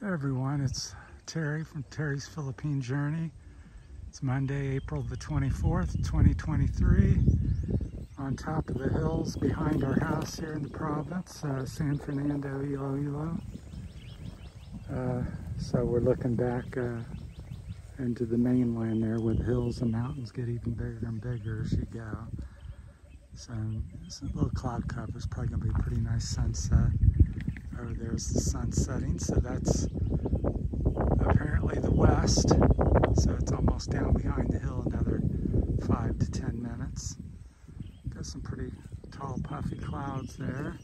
Hey everyone, it's Terry from Terry's Philippine Journey. It's Monday, April the 24th, 2023. On top of the hills behind our house here in the province, San Fernando, Iloilo. So we're looking back into the mainland there where the hills and mountains get even bigger and bigger as you go. So this little cloud cover is probably going to be a pretty nice sunset. Over there's the sun setting, so that's apparently the west. So it's almost down behind the hill, another 5 to 10 minutes. Got some pretty tall puffy clouds there.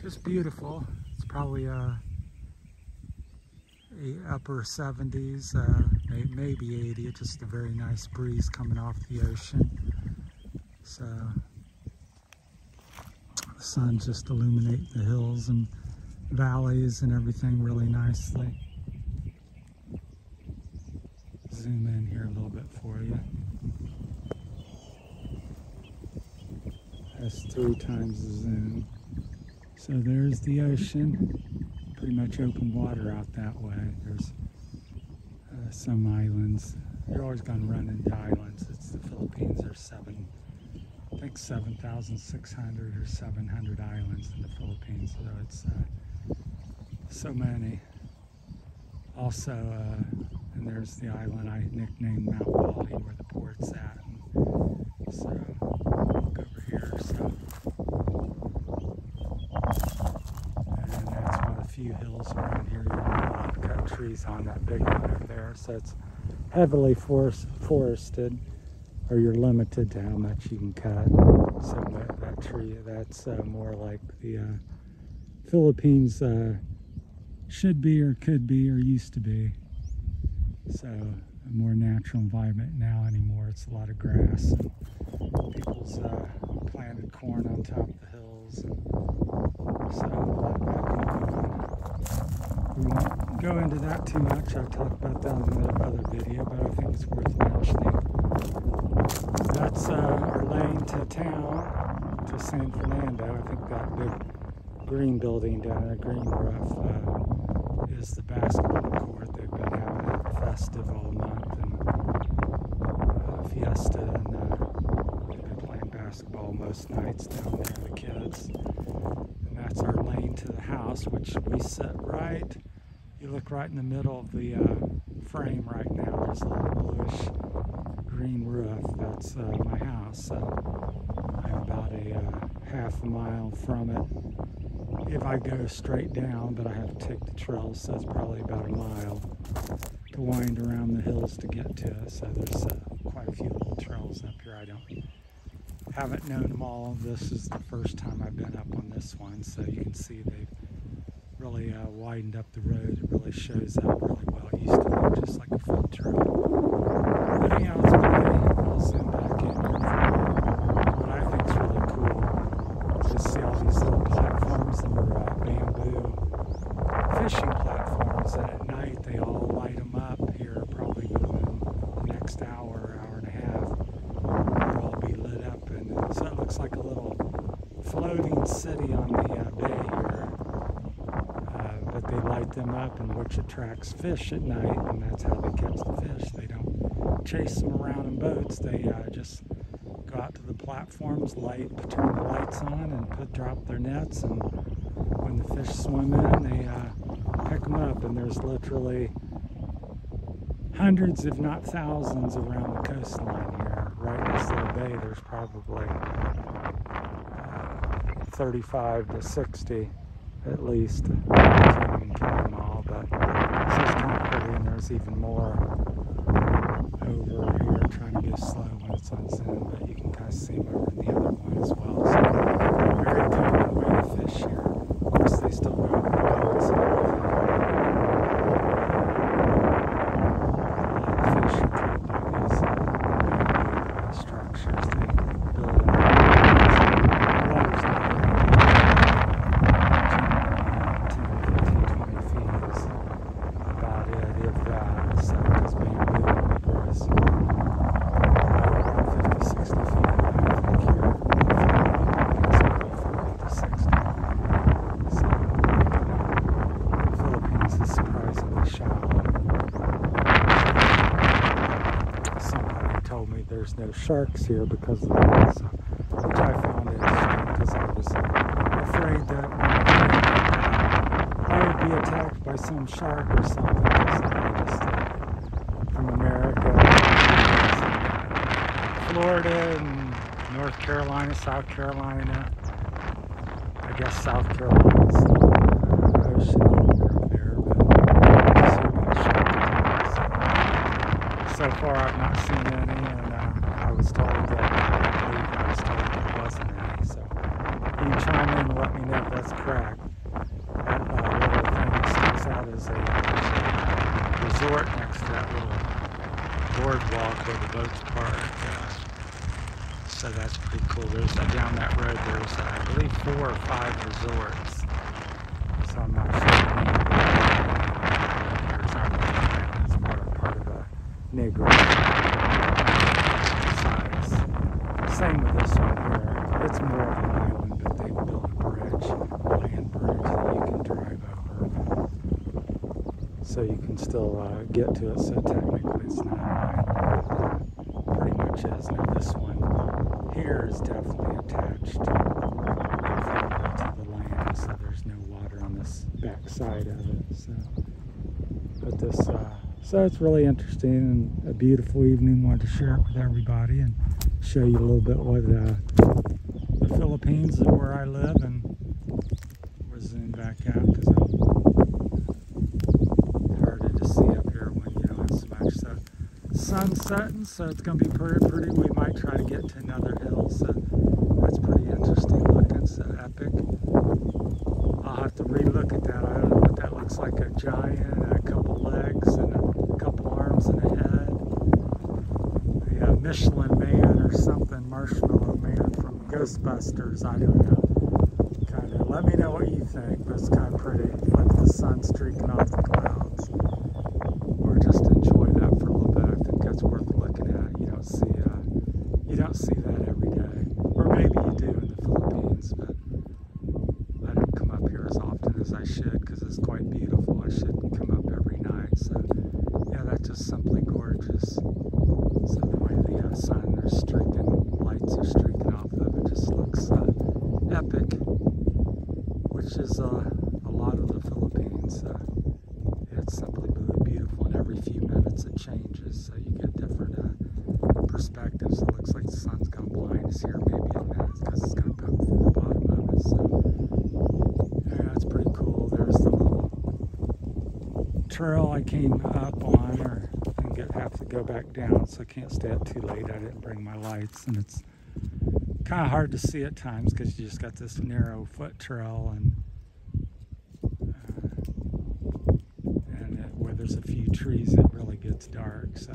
Just beautiful. It's probably upper 70s, maybe 80. It's just a very nice breeze coming off the ocean. So the sun's just illuminating the hills and valleys and everything really nicely. Zoom in here a little bit for you. That's 3 times the zoom. So there's the ocean. Pretty much open water out that way. There's some islands. You're always going to run into islands. It's the Philippines. There's I think 7,600 or 700 islands in the Philippines. So it's so many. Also, and there's the island I nicknamed Mount Baldy, where the port's at. And so look over here. So, and that's one of the few hills around here. You're not allowed to cut trees on that big one over there. So it's heavily forested, or you're limited to how much you can cut. So that tree, that's more like the Philippines should be or could be or used to be. So a more natural environment now anymore. It's a lot of grass. And people's planted corn on top of the hills. And so a lot of that going on. We won't go into that too much. I'll talk about that in another video, but I think it's worth mentioning. That's our lane to town, to San Fernando. I think that big green building down there, green roof, is the basketball court. They've been having it festive all month, and fiesta, and they've been playing basketball most nights down there, the kids. And that's our lane to the house, which we sit right. You look right in the middle of the frame right now. There's a little bluish green roof. That's my house. So I'm about a half a mile from it if I go straight down, but I have to take the trail, so it's probably about a mile to wind around the hills to get to it. So there's quite a few little trails up here. I haven't known them all. This is the first time I've been up on this one, so you can see they've really widened up the road. It really shows up really well. It used to look just like a foot trail. But anyhow, it's pretty. I'll zoom back in here for you. What I think is really cool is to see all these little platforms that are bamboo fishing platforms, and at night they all light them up here, probably within the next hour, hour and a half. They'll all be lit up, and so it looks like a little floating city on the bay here. But they light them up, and which attracts fish at night, and that's how they catch the fish. They don't chase them around in boats. They just go out to the platforms, turn the lights on, and drop their nets, and when the fish swim in, they pick them up. And there's literally hundreds, if not thousands, around the coastline here. Right in this little bay, there's probably 35 to 60 at least. I can't even count them all, but this is kind of pretty, and there's even more over here. Trying to go slow when it's on zoom, but you can kind of see them over in the other one as well. So very common way to fish here. Of course, they still go on the boats and everything. A lot of fish are killed by these structures they build in the water's not very deep. 10, 15, 20 feet is about it, if that. So because bamboo is 50, 60 feet high, I think here. It's maybe 40 to 60. there's no sharks here because of that, so, which I found interesting because I was afraid that I would be attacked by some shark or something, because I just from America, Florida and North Carolina, South Carolina. I guess South Carolina's ocean over there, but I just hear about shark attacks. So far I've not seen any, and I was told that there wasn't any, so you can chime in and let me know if that's correct. That little thing that sticks out is a resort next to that little boardwalk where the boats park. So that's pretty cool. There's down that road, there's I believe 4 or 5 resorts. So I'm not sure if any of the it's part of a neighborhood size. Same with this one here. It's more of an island, but they built a bridge, a land bridge that you can drive over. So you can still get to it. So technically it's not an island, but pretty much is. Now this one here is definitely attached to the land, so there's no water on this back side of it. So, but this, so it's really interesting and a beautiful evening. Wanted to share it with everybody and show you a little bit what the Philippines is where I live, and we'll zoom back out because it's harder to see up here when you don't have so much. So sun setting, so it's going to be pretty. We might try to get to another hill, so that's pretty interesting looking. So epic. I'll have to re-look at that. I don't know what that looks like. A giant, a couple legs, and a couple arms and a head. The Michelin Man or something, Marshmallow Man from Ghostbusters. I don't know. Kind of. Let me know what you think. But it's kind of pretty. Like the sun streaking off the clouds. Or just enjoy that for a little bit. I think that's worth looking at. You don't see that every day, or maybe you do in the Philippines, but I don't come up here as often as I should because it's quite beautiful. I should come up every night. So yeah, that's just simply gorgeous. So the way the lights are streaking off of it just looks epic, which is a lot of the Philippines. It's simply beautiful, and every few minutes it changes, so you get different perspectives. It looks like the sun's going to blind us here maybe in minutes because it's going to poke through the bottom of it. So yeah, that's pretty cool. There's the little trail I came up on, or have to go back down, so I can't stay up too late. I didn't bring my lights, and it's kind of hard to see at times because you just got this narrow foot trail, and where there's a few trees it really gets dark. So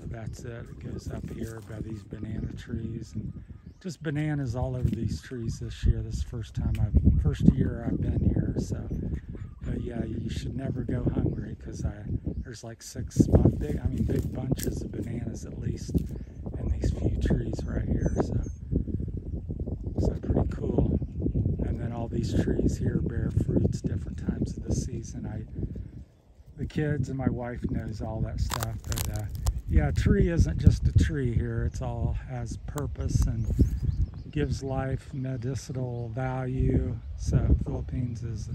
that's it. It goes up here by these banana trees, and just bananas all over these trees this year. This is the first year I've been here. So but yeah, you should never go hungry because there's like big bunches of bananas at least in these few trees right here. So pretty cool. And then all these trees here bear fruits different times of the season. The kids and my wife knows all that stuff, but yeah, a tree isn't just a tree here. It's all has purpose and gives life, medicinal value. So Philippines is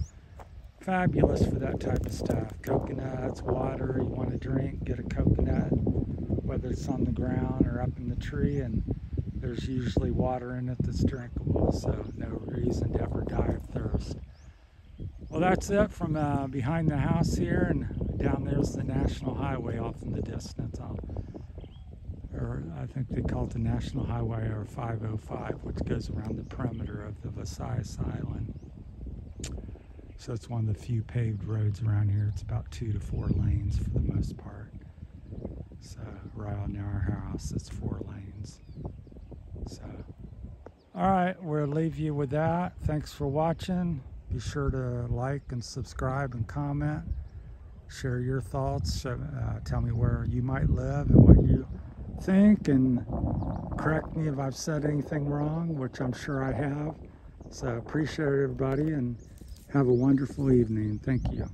fabulous for that type of stuff. Coconuts, water, you want to drink, get a coconut, whether it's on the ground or up in the tree, and there's usually water in it that's drinkable, so no reason to ever die of thirst. Well, that's it from behind the house here, and down there's the National Highway off in the distance. Or I think they call it the National Highway, or 505, which goes around the perimeter of the Visayas Island. So it's one of the few paved roads around here. It's about 2 to 4 lanes for the most part. So right on our house, it's 4 lanes. So, all right, we'll leave you with that. Thanks for watching. Be sure to like and subscribe and comment. Share your thoughts. Tell me where you might live and what you think, and correct me if I've said anything wrong, which I'm sure I have. So appreciate it, everybody, and have a wonderful evening. Thank you.